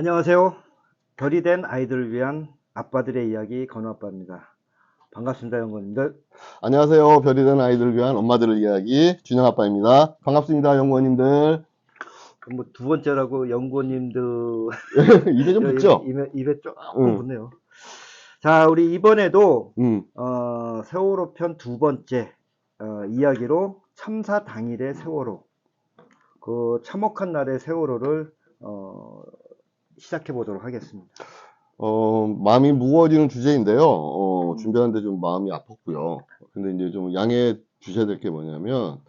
안녕하세요. 별이 된 아이들을 위한 아빠들의 이야기 건우아빠입니다. 반갑습니다, 연구원님들. 안녕하세요. 별이 된 아이들을 위한 엄마들의 이야기 준영아빠입니다. 반갑습니다, 연구원님들. 뭐 두 번째라고 연구원님들 입에 좀 붙죠? 입에 조금 응. 붙네요. 자, 우리 이번에도 음. 세월호 편 두 번째 이야기로 참사 당일의 세월호, 그 참혹한 날의 세월호를 시작해 보도록 하겠습니다. 마음이 무거워지는 주제인데요. 준비하는데 좀 마음이 아팠고요. 근데 이제 좀 양해해 주셔야 될 게 뭐냐면,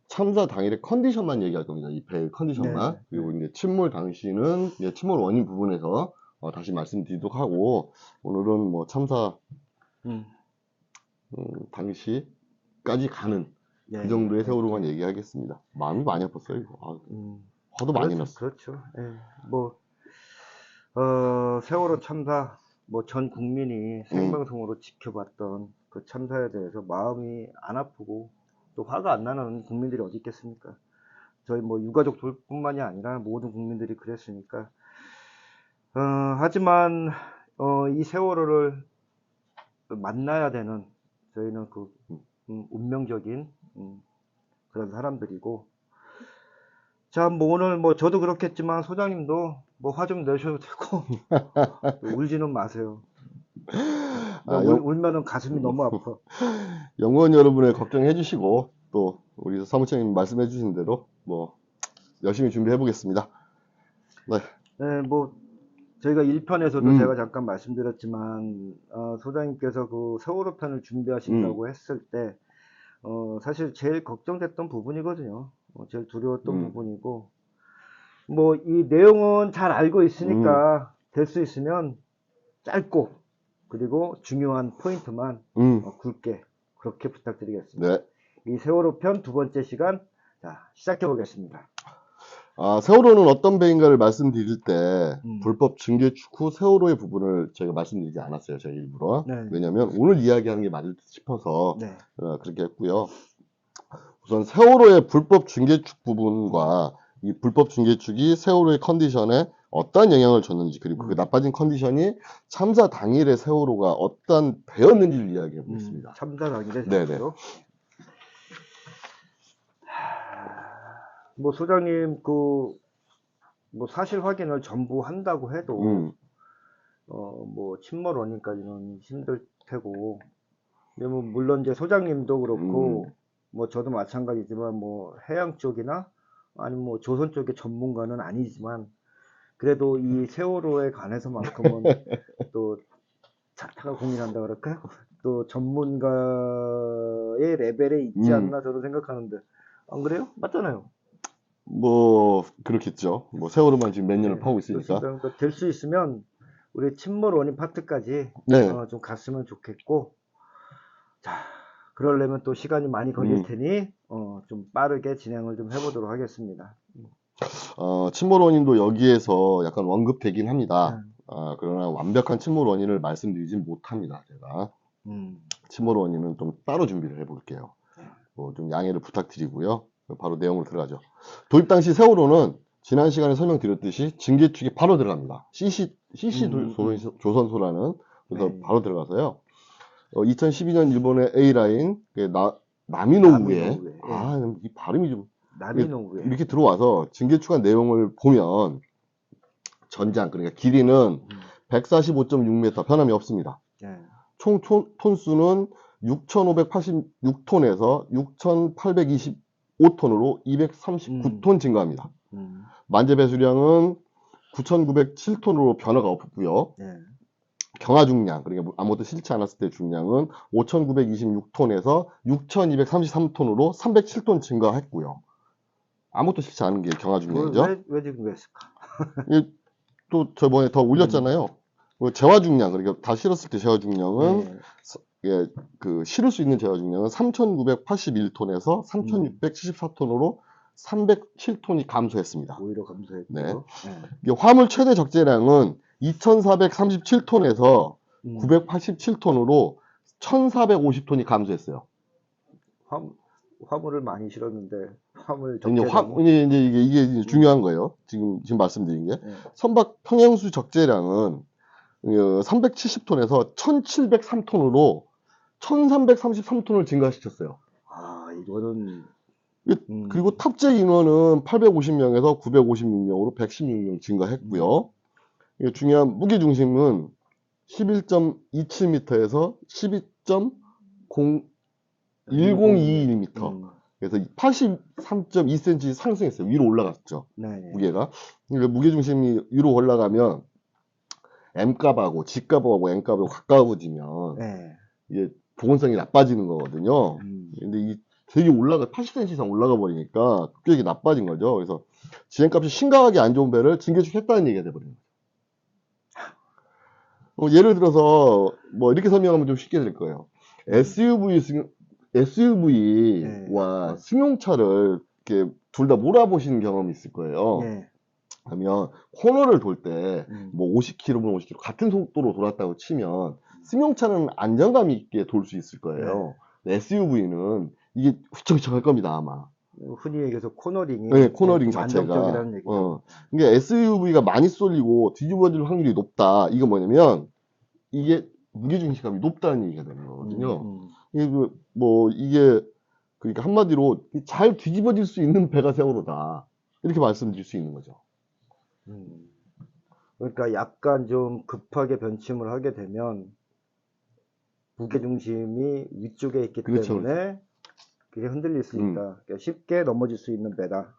참사 당일의 컨디션만 얘기할 겁니다. 이 배의 컨디션만. 네. 그리고 이제 침몰 당시는, 이제 침몰 원인 부분에서, 다시 말씀드리도록 하고, 오늘은 뭐 참사, 당시까지 가는 그 정도의 세월호만 얘기하겠습니다. 마음이 많이 아팠어요, 이거. 화도 많이 났어. 그렇죠. 세월호 참사, 뭐 전 국민이 생방송으로 지켜봤던 그 참사에 대해서 마음이 안 아프고 또 화가 안 나는 국민들이 어디 있겠습니까? 저희 뭐 유가족들뿐만이 아니라 모든 국민들이 그랬으니까. 하지만 이 세월호를 만나야 되는 저희는 그 운명적인 그런 사람들이고. 자, 뭐 오늘 뭐 저도 그렇겠지만 소장님도 뭐 화 좀 내셔도 되고 울지는 마세요. 울면은 가슴이 너무 아파. 연구원 여러분의 걱정해 주시고 또 우리 사무총님 말씀해 주신 대로 뭐 열심히 준비해 보겠습니다. 네, 뭐 저희가 1편에서도 제가 잠깐 말씀드렸지만 소장님께서 그 세월호 편을 준비하신다고 했을 때 사실 제일 걱정됐던 부분이거든요. 제일 두려웠던 부분이고, 뭐 이 내용은 잘 알고 있으니까 될 수 있으면 짧고 그리고 중요한 포인트만 굵게 그렇게 부탁드리겠습니다. 네. 이 세월호 편 두 번째 시간, 자, 시작해 보겠습니다. 세월호는 어떤 배인가를 말씀드릴 때 불법 증개축 후 세월호의 부분을 제가 말씀드리지 않았어요. 제가 일부러. 네. 왜냐면 오늘 이야기하는 게 맞을 듯 싶어서 네. 그렇게 했고요. 우선 세월호의 불법 증개축 부분과 이 불법 증개축이 세월호의 컨디션에 어떤 영향을 줬는지, 그리고 그 나빠진 컨디션이 참사 당일의 세월호가 어떤 배였는지를 이야기해 보겠습니다. 참사 당일의 네네. 세월호. 뭐 소장님 뭐 사실 확인을 전부 한다고 해도 뭐 침몰 원인까지는 힘들 테고, 근데 뭐 물론 이제 소장님도 그렇고 뭐 저도 마찬가지지만 뭐 해양 쪽이나 아니면 뭐 조선 쪽의 전문가는 아니지만 그래도 이 세월호에 관해서만큼은 또 차타가 고민한다 그럴까요? 또 전문가의 레벨에 있지 않나 저도 생각하는데, 안 그래요? 맞잖아요. 뭐 그렇겠죠. 뭐 세월호만 지금 몇 년을 파고 있으니까. 그러니까 될 수 있으면 우리 침몰 원인 파트까지 좀 갔으면 좋겠고, 자, 그러려면 또 시간이 많이 걸릴 테니 좀 빠르게 진행을 좀 해보도록 하겠습니다. 침몰 원인도 여기에서 약간 언급되긴 합니다. 그러나 완벽한 침몰 원인을 말씀드리진 못합니다. 제가 침몰 원인은 좀 따로 준비를 해볼게요. 뭐 좀 양해를 부탁드리고요. 바로 내용으로 들어가죠. 도입 당시 세월호는 지난 시간에 설명드렸듯이 증개축이 바로 들어갑니다. CC 조선소라는, 그래서 바로 들어가서요. 2012년 일본의 A라인 나미노우에 이 발음이 좀 나미노우에 이렇게 들어와서 증개축한 내용을 보면 전장, 그러니까 길이는 145.6m, 변함이 없습니다. 총 톤수는 6,586톤에서 6,825톤으로 239톤 증가합니다. 만재 배수량은 9,907톤으로 변화가 없고요. 경하 중량, 그러니까 아무것도 실지 않았을 때 중량은 5,926톤에서 6,233톤으로 307톤 증가했고요. 아무것도 실지 않은 게 경하 중량이죠. 왜 지금 그랬을까? 또 저번에 더 올렸잖아요. 재화 중량, 그러니까 다 실었을 때 재화 중량은 실을 수 있는 재화 중량은 3,981톤에서 3,674톤으로 307톤이 감소했습니다. 오히려 감소했고. 네. 화물 최대 적재량은 2,437톤에서 987톤으로 1,450톤이 감소했어요. 화물을 많이 실었는데 화물 이제 적재량 이게 중요한 거예요. 지금 말씀드린 게 네. 선박 평행수 적재량은 370톤에서 1703톤으로 1333톤을 증가시켰어요. 아, 이거는 그리고 탑재 인원은 850명에서 956명으로 116명 증가했고요. 이게 중요한 무게 중심은 11.27m에서 12.1022mm. 그래서 83.2cm 상승했어요. 위로 올라갔죠. 네. 무게가. 그러니까 무게 중심이 위로 올라가면 M값하고 G값하고 N값하고 가까워지면 네. 이게 보건성이 나빠지는 거거든요. 근데 이 되게 80cm 이상 올라가 버리니까 급격히 나빠진 거죠. 그래서 지행값이 심각하게 안 좋은 배를 증개축했다는 얘기가 돼버립니다. 예를 들어서 뭐 이렇게 설명하면 좀 쉽게 될 거예요. SUV와 승용차를 이렇게 둘 다 몰아보시는 경험이 있을 거예요. 네. 그러면 코너를 돌 때 뭐 50km면 50km 같은 속도로 돌았다고 치면 승용차는 안정감 있게 돌 수 있을 거예요. SUV는 이게 휘청휘청할 겁니다, 아마. 흔히 얘기해서 코너링이 네, 코너링 자체가. 안정적이라는 얘기죠. 그러니까 SUV가 많이 쏠리고 뒤집어질 확률이 높다. 이건 뭐냐면 이게 무게중심감이 높다는 얘기가 되는 거거든요. 이게 그러니까 한마디로 잘 뒤집어질 수 있는 배가 세월호다. 이렇게 말씀드릴 수 있는 거죠. 그러니까 약간 좀 급하게 변침을 하게 되면 무게중심이 위쪽에 있기 그렇죠, 때문에 그게 흔들릴 수 있다. 그러니까 쉽게 넘어질 수 있는 배다.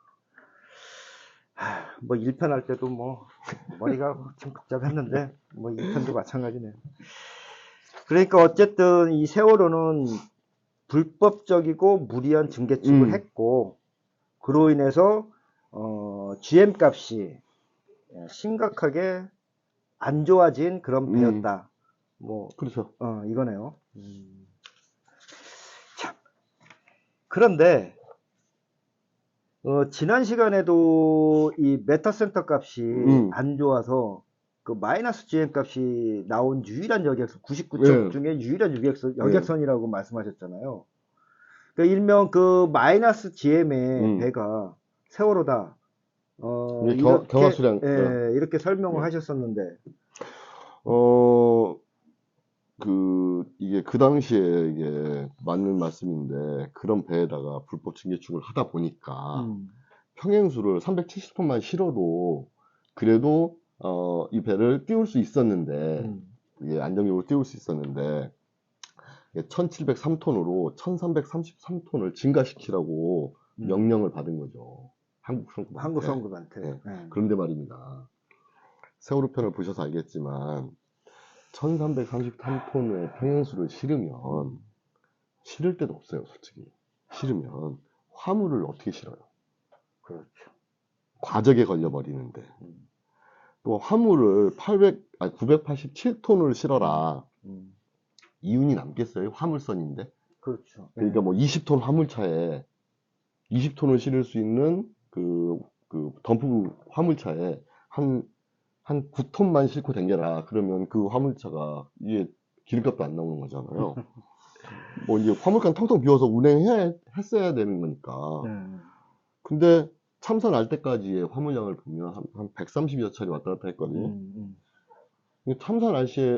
뭐 1편 할 때도 뭐 머리가 참 복잡했는데 뭐 2편도 마찬가지네요. 그러니까 어쨌든 이 세월호는 불법적이고 무리한 증개축을 했고 그로 인해서 GM 값이 심각하게 안 좋아진 그런 배였다. 뭐 그렇죠. 이거네요. 참. 그런데 지난 시간에도 이 메타센터 값이 안 좋아서 그 마이너스 GM 값이 나온 유일한 여객선 99척 중에 유일한 여객선이라고 말씀하셨잖아요. 그러니까 일명 그 마이너스 GM의 배가 세월호다. 이렇게 경하수량 이렇게 설명을 하셨었는데 이게 그 당시에 이게 맞는 말씀인데 그런 배에다가 불법 증개축을 하다 보니까 평행수를 370톤만 실어도 그래도 이 배를 띄울 수 있었는데 이게 안정적으로 띄울 수 있었는데 1703톤으로 1333톤을 증가시키라고 명령을 받은 거죠. 한국 성급한테. 그런데 말입니다. 세월호 편을 보셔서 알겠지만 1333톤의 평행수를 실으면 실을 데도 없어요, 솔직히. 실으면 화물을 어떻게 실어요? 그렇죠. 과적에 걸려버리는데 또 화물을 987톤을 실어라. 이윤이 남겠어요? 화물선인데. 그렇죠. 그러니까 뭐 20톤 화물차에 20톤을 실을 수 있는 그 덤프 화물차에 한 9톤만 싣고 댕겨라. 그러면 그 화물차가 이게 기름값도 안 나오는 거잖아요. 뭐 이제 화물칸 텅텅 비워서 했어야 되는 거니까. 근데 참사 날 때까지의 화물량을 보면 한 130여 차례 왔다 갔다 했거든요. 참사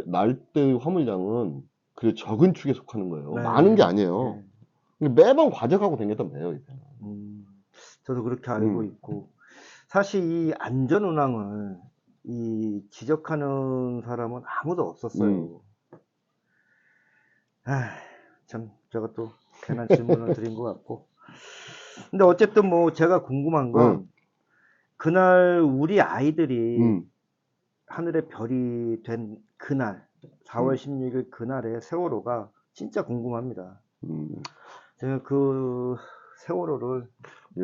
날 때의 화물량은 그 적은 축에 속하는 거예요. 많은 게 아니에요. 매번 과적하고 댕겼던 배예요, 이 배는. 저도 그렇게 알고 있고 사실 이 안전운항을 지적하는 사람은 아무도 없었어요. 참 제가 또 괜한 질문을 드린 것 같고 근데 어쨌든 뭐 제가 궁금한 건 그날 우리 아이들이 하늘에 별이 된 그날 4월 16일 그날의 세월호가 진짜 궁금합니다. 제가 그 세월호를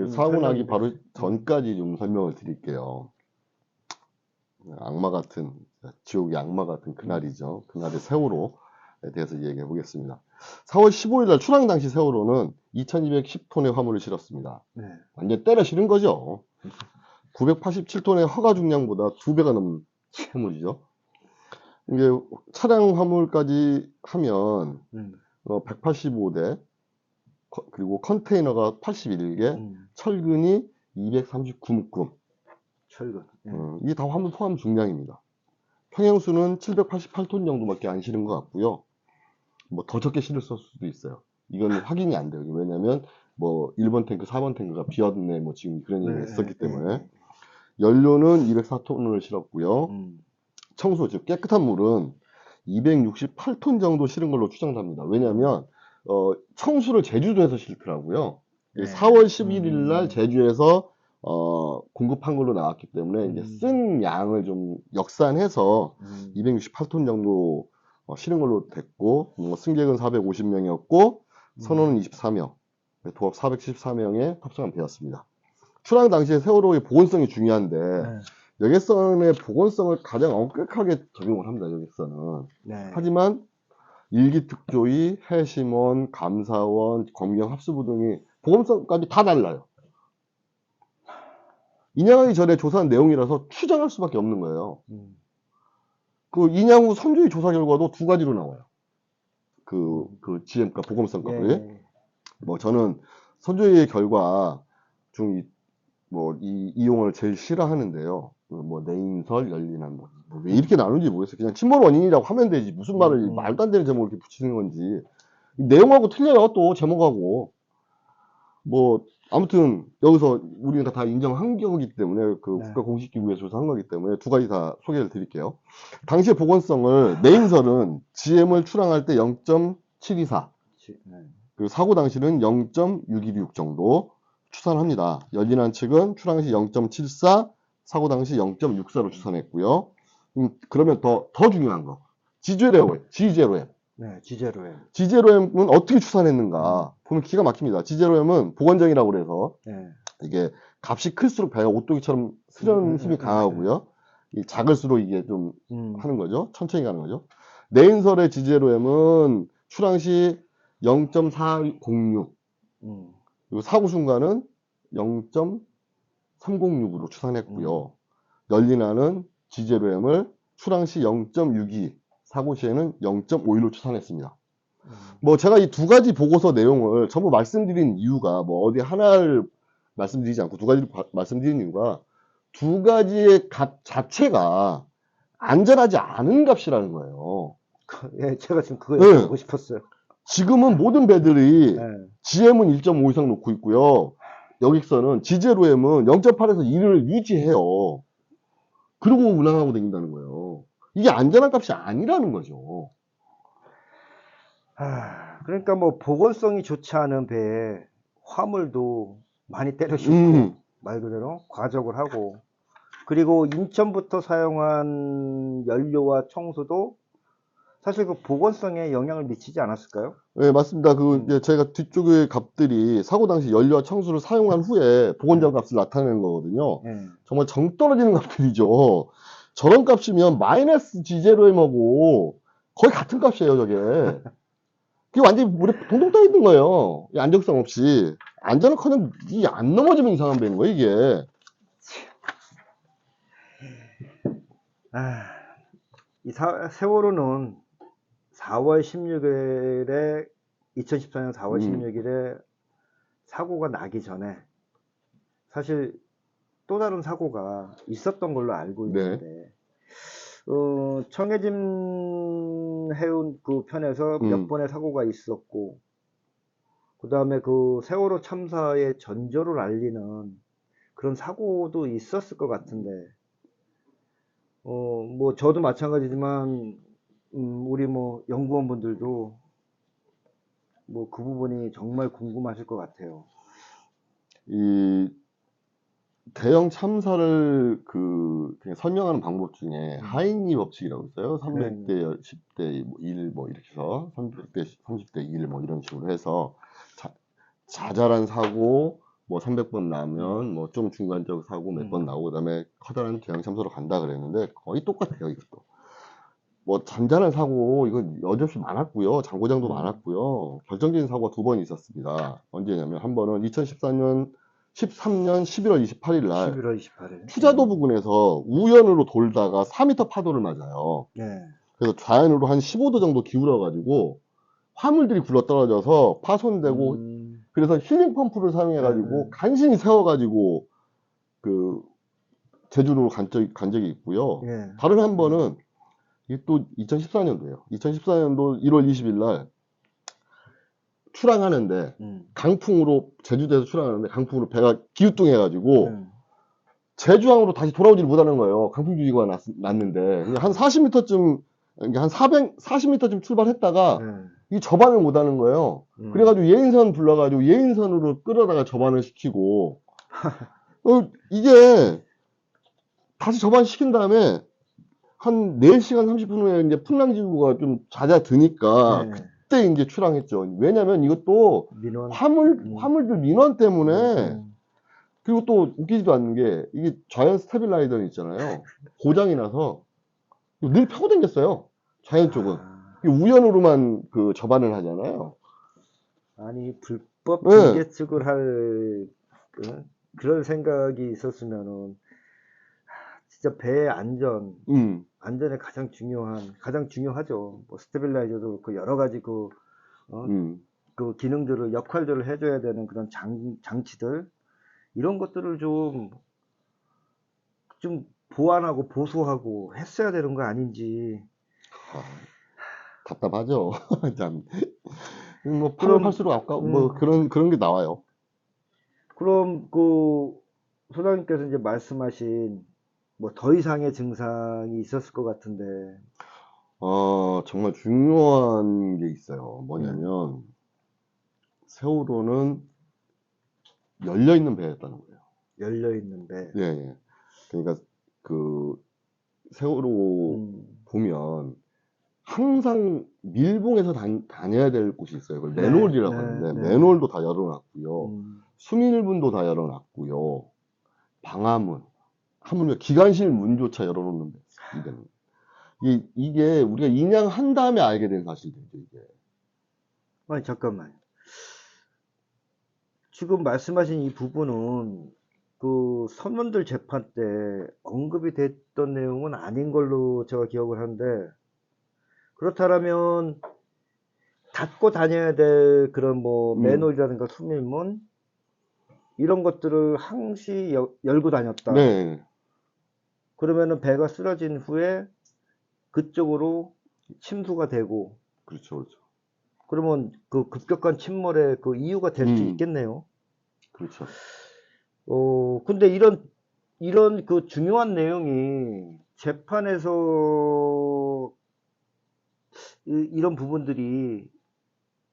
사고 나기 바로 전까지 좀 설명을 드릴게요. 악마 같은 지옥의 악마 같은 그날이죠. 그날의 세월호에 대해서 얘기해 보겠습니다. 4월 15일 날 출항 당시 세월호는 2210톤의 화물을 실었습니다. 완전 때려 실은 거죠. 987톤의 허가 중량보다 2배가 넘는 화물이죠. 이게 차량 화물까지 하면 185대 그리고 컨테이너가 81개, 철근이 239묶음. 철근. 예. 이게 다 화물 포함 중량입니다. 평형수는 788톤 정도밖에 안 실은 것 같고요. 뭐 더 적게 실을 수도 있어요. 이건 확인이 안 돼요. 왜냐면 뭐 1번 탱크, 4번 탱크가 비었네, 뭐 지금 그런 얘기가 있었기 때문에. 연료는 204톤을 실었고요. 청소, 즉 깨끗한 물은 268톤 정도 실은 걸로 추정됩니다. 왜냐면 청수를 제주도에서 실더라고요. 4월 11일 날 제주에서 공급한 걸로 나왔기 때문에 이제 쓴 양을 좀 역산해서 268톤 정도 실은 걸로 됐고, 승객은 450명이었고 선원은 24명, 도합 414명에 탑승한 배였습니다. 출항 당시에 세월호의 보건성이 중요한데 여객선의 보건성을 가장 엄격하게 적용을 합니다. 여객선은. 하지만 일기특조위, 해심원, 감사원, 검경합수부 등이 보건성까지 다 달라요. 인양하기 전에 조사한 내용이라서 추정할 수밖에 없는 거예요. 그 인양 후 선주의 조사 결과도 두 가지로 나와요. 그 GM가 보건성 값이. 뭐 저는 선주의 결과 중 이용을 제일 싫어하는데요. 뭐 내인설, 열린한 왜 이렇게 나누는지 모르겠어요. 그냥 침몰 원인이라고 하면 되지. 무슨 말을 말도 안 되는 제목을 이렇게 붙이는 건지. 내용하고 틀려요. 또 제목하고. 뭐 아무튼 여기서 우리가 다 인정한 거기 때문에 그 국가 공식기구에서 조사한 거기 때문에 두 가지 다 소개를 드릴게요. 당시의 보건성을 내인설은 GM을 출항할 때 0.724, 그리고 사고 당시는 0.616 정도 추산합니다. 열린한 측은 출항 시 0.74, 사고 당시 0.64로 추산했고요. 그러면 더 중요한 거. G0M. 네, G0M. G0M은 어떻게 추산했는가 보면 기가 막힙니다. G0M은 보건정이라고 그래서 이게 값이 클수록 배가 오뚜기처럼 수련 힘이 강하고요. 작을수록 이게 좀 하는 거죠. 천천히 가는 거죠. 내인설의 G0M은 출항 시 0.406, 그리고 사고 순간은 0.306으로 추산했고요. 열린화는 G0M을 출항 시 0.62, 사고 시에는 0.51로 추산했습니다. 뭐 제가 이 두 가지 보고서 내용을 전부 말씀드린 이유가 뭐 어디 하나를 말씀드리지 않고 두 가지를 말씀드린 이유가 두 가지의 값 자체가 안전하지 않은 값이라는 거예요. 예, 제가 지금 그거 여쭤보고 싶었어요. 지금은 모든 배들이 GM은 1.5 이상 놓고 있고요. 여객선은 G0M은 0.8에서 2를 유지해요. 그리고 운항하고 다닌다는 거예요. 이게 안전한 값이 아니라는 거죠. 그러니까 뭐 보건성이 좋지 않은 배에 화물도 많이 때려 싣고 말 그대로 과적을 하고, 그리고 인천부터 사용한 연료와 청소도 사실 그 보건성에 영향을 미치지 않았을까요? 네, 맞습니다. 이제 저희가 뒤쪽의 값들이 사고 당시 연료와 청수를 사용한 후에 보건정 값을 나타내는 거거든요. 정말 정 떨어지는 값들이죠. 저런 값이면 마이너스 G0M하고 거의 같은 값이에요, 저게. 그게 완전히 물에 동동 떠 있는 거예요. 안정성 없이. 안전은커녕 이 안 넘어지면 이상한 배인 거예요, 이게. 이 세월호는 4월 16일에 2014년 4월 16일에 사고가 나기 전에 사실 또 다른 사고가 있었던 걸로 알고 있는데 청해진 해운 그 편에서 몇 번의 사고가 있었고, 그 다음에 그 세월호 참사의 전조를 알리는 그런 사고도 있었을 것 같은데, 뭐 저도 마찬가지지만 우리 뭐 연구원분들도 뭐 그 부분이 정말 궁금하실 것 같아요. 이 대형 참사를 그냥 설명하는 방법 중에 하인리 법칙이라고 있어요. 300대 10대 1 뭐 이렇게 해서 300대 30대 1 뭐 이런 식으로 해서 자잘한 사고 뭐 300번 나면 뭐 좀 중간적 사고 몇 번 나오고 그다음에 커다란 대형 참사로 간다 그랬는데 거의 똑같아요, 이것도. 뭐 잔잔한 사고 이건 여지없이 많았고요. 장고장도 많았고요. 결정적인 사고가 두 번 있었습니다. 언제냐면 한 번은 2013년 11월 28일 날 11월 28일 투자도 부근에서 우연으로 돌다가 4m 파도를 맞아요. 그래서 좌연으로 한 15도 정도 기울어 가지고 화물들이 굴러 떨어져서 파손되고 그래서 힐링 펌프를 사용해가지고 간신히 세워가지고 그 제주로 간 적이 있고요. 예. 다른 한 번은 이게 또 2014년도예요. 2014년도 1월 20일 날 출항하는데 강풍으로 제주도에서 출항하는데 강풍으로 배가 기우뚱해가지고 제주항으로 다시 돌아오지를 못하는 거예요. 강풍 주의보가 났는데 한 40m쯤 한 440m쯤 출발했다가 이 접안을 못하는 거예요. 그래가지고 예인선 불러가지고 예인선으로 끌어다가 접안을 시키고 이게 다시 접안시킨 다음에 한 4시간 30분 후에 이제 풍랑지구가 좀 잦아드니까 그때 이제 출항했죠. 왜냐면 이것도 민원. 화물들 민원 때문에 그리고 또 웃기지도 않는 게 이게 자이언 스테빌라이더 있잖아요. 고장이 나서 늘 펴고 다녔어요. 자이언 쪽은. 우연으로만 그 접안을 하잖아요. 아니 불법 네. 비계측을 할 그런 생각이 있었으면은 진짜 배의 안전에 가장 중요하죠. 뭐 스테빌라이저도 그 여러 가지 그 기능들을 역할들을 해줘야 되는 그런 장치들 이런 것들을 좀 보완하고 보수하고 했어야 되는 거 아닌지. 답답하죠. 참. 뭐 팔을 할수록 아까 뭐 그런 게 나와요. 그럼 그 소장님께서 이제 말씀하신 뭐 더 이상의 증상이 있었을 것 같은데. 정말 중요한 게 있어요. 뭐냐면 세월호는 열려 있는 배였다는 거예요. 열려 있는 배. 예, 예. 그러니까 그 세월호 보면 항상 밀봉해서 다녀야 될 곳이 있어요. 그걸 맨홀이라고 하는데 맨홀도 다 열어놨고요. 수밀분도 다 열어놨고요. 방화문, 하물며 기관실 문조차 열어놓는 데는 이게 우리가 인양한 다음에 알게 된 사실이죠. 이게. 아니 잠깐만. 지금 말씀하신 이 부분은 그 선원들 재판 때 언급이 됐던 내용은 아닌 걸로 제가 기억을 하는데, 그렇다면 닫고 다녀야 될 그런 뭐 맨홀이라든가 수밀문 이런 것들을 항시 열고 다녔다. 네. 그러면은 배가 쓰러진 후에 그쪽으로 침수가 되고. 그렇죠, 그렇죠. 그러면 그 급격한 침몰의 그 이유가 될 수 있겠네요. 그렇죠. 근데 이런 그 중요한 내용이 재판에서 이런 부분들이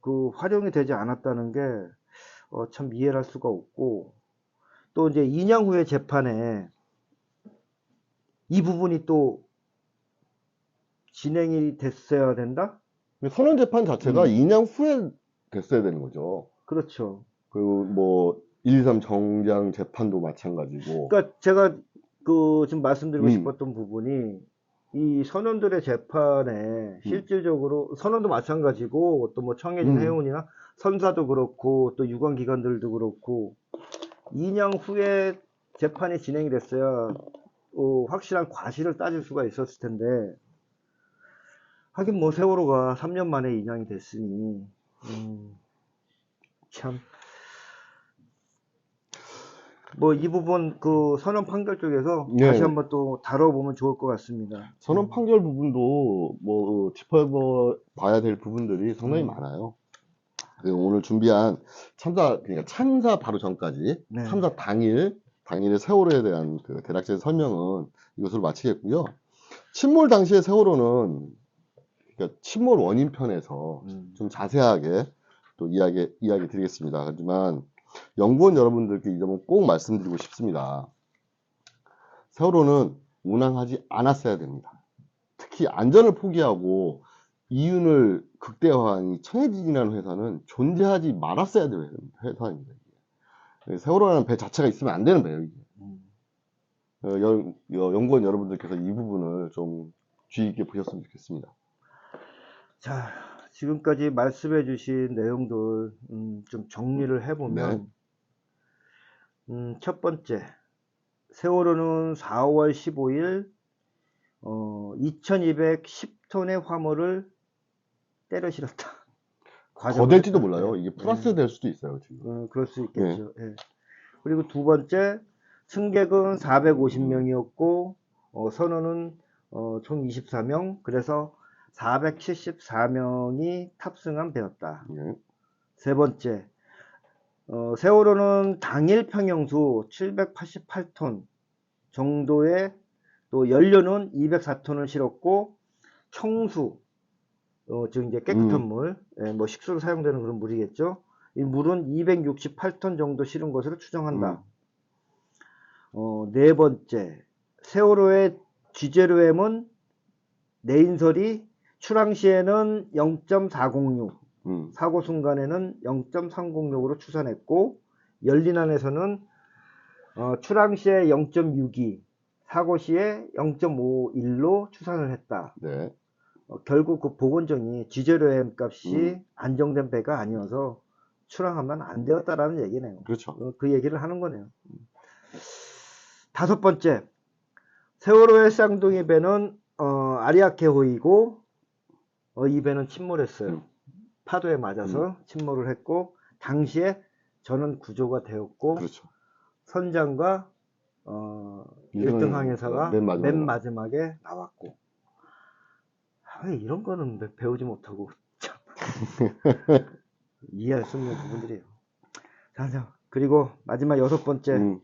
그 활용이 되지 않았다는 게 참 이해를 할 수가 없고, 또 이제 인양 후의 재판에 이 부분이 또 진행이 됐어야 된다? 선원 재판 자체가 인양 후에 됐어야 되는 거죠. 그렇죠. 그리고 뭐 123 정장 재판도 마찬가지고. 그러니까 제가 그 지금 말씀드리고 싶었던 부분이, 이 선원들의 재판에 실질적으로 선원도 마찬가지고 또 뭐 청해진 해운이나 선사도 그렇고 또 유관기관들도 그렇고 인양 후에 재판이 진행이 됐어야 확실한 과실을 따질 수가 있었을 텐데, 하긴 뭐 세월호가 3년 만에 인양이 됐으니 참 뭐 이 부분 그 선언 판결 쪽에서 다시 한번 또 다뤄보면 좋을 것 같습니다. 선언 판결 부분도 뭐 짚어봐야 될 부분들이 상당히 많아요. 오늘 준비한 그러니까 참사 바로 전까지 참사 당일의 세월호에 대한 그 대략적인 설명은 이것으로 마치겠고요. 침몰 당시의 세월호는 그러니까 침몰 원인 편에서 좀 자세하게 또 이야기 드리겠습니다. 하지만 연구원 여러분들께 이 점은 꼭 말씀드리고 싶습니다. 세월호는 운항하지 않았어야 됩니다. 특히 안전을 포기하고 이윤을 극대화한 이 청해진이라는 회사는 존재하지 말았어야 될 회사입니다. 세월호라는 배 자체가 있으면 안 되는 배예요. 연구원 여러분들께서 이 부분을 좀 주의 깊게 보셨으면 좋겠습니다. 자, 지금까지 말씀해 주신 내용들 좀 정리를 해보면, 첫 번째, 세월호는 4월 15일 2210톤의 화물을 때려 실었다. 더 될지도 몰라요. 이게 플러스 될 수도 있어요, 지금. 그럴 수 있겠죠. 예. 그리고 두 번째, 승객은 450명이었고, 선원은 총 24명, 그래서 474명이 탑승한 배였다. 예. 세 번째, 세월호는 당일 평형수 788톤 정도의 또 연료는 204톤을 실었고, 청수, 즉 이제 깨끗한 물, 뭐 식수로 사용되는 그런 물이겠죠. 이 물은 268톤 정도 실은 것으로 추정한다. 네 번째, 세월호의 지제로엠은 내인설이 출항 시에는 0.406, 사고 순간에는 0.306으로 추산했고, 열린안에서는 출항 시에 0.62, 사고 시에 0.51로 추산을 했다. 네. 결국 그 보건정이 지제로엠 값이 안정된 배가 아니어서 출항하면 안 되었다라는 얘기네요. 그렇죠. 그 얘기를 하는 거네요. 다섯 번째, 세월호의 쌍둥이 배는 아리아케호이고 이 배는 침몰했어요. 파도에 맞아서 침몰을 했고, 당시에 전원 구조가 되었고, 그렇죠. 선장과 1등 항해사가 맨 마지막에 나왔고. 이런 거는 배우지 못하고 참 이해할 수 없는 부분들이에요. 자, 그리고 마지막 여섯 번째,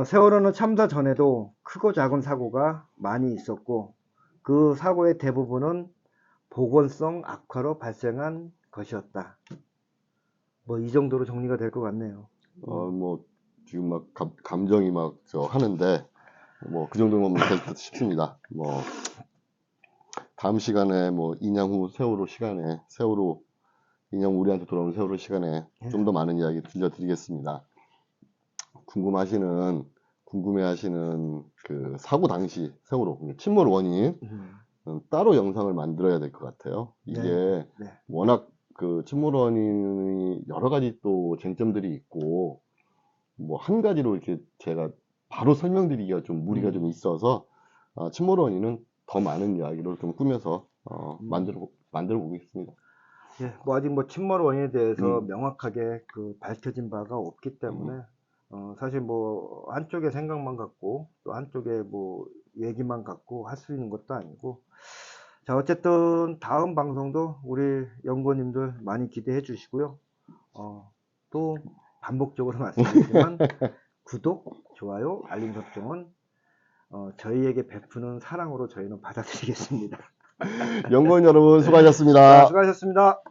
세월호는 참사 전에도 크고 작은 사고가 많이 있었고, 그 사고의 대부분은 보건성 악화로 발생한 것이었다. 뭐 이 정도로 정리가 될 것 같네요. 뭐 지금 막 감정이 막 하는데 뭐 그 정도면 될 듯 싶습니다. 뭐 다음 시간에 뭐 2년 후 세월호 시간에 인형 우리한테 돌아오는 세월호 시간에 좀 더 많은 이야기 들려드리겠습니다. 궁금해하시는 그 사고 당시 세월호 침몰 원인 따로 영상을 만들어야 될 것 같아요. 이게 워낙 그 침몰 원인이 여러 가지 또 쟁점들이 있고 뭐 한 가지로 이렇게 제가 바로 설명드리기가 좀 무리가 좀 있어서 침몰 원인은 더 많은 이야기로 좀 꾸며서 만들어 보겠습니다. 예, 뭐 아직 뭐 침몰 원인에 대해서 명확하게 그 밝혀진 바가 없기 때문에 사실 뭐 한쪽의 생각만 갖고 또 한쪽의 뭐 얘기만 갖고 할 수 있는 것도 아니고, 자 어쨌든 다음 방송도 우리 연구원님들 많이 기대해 주시고요. 또 반복적으로 말씀드리지만 구독, 좋아요, 알림 설정은 저희에게 베푸는 사랑으로 저희는 받아들이겠습니다. 연구원 여러분 수고하셨습니다. 수고하셨습니다.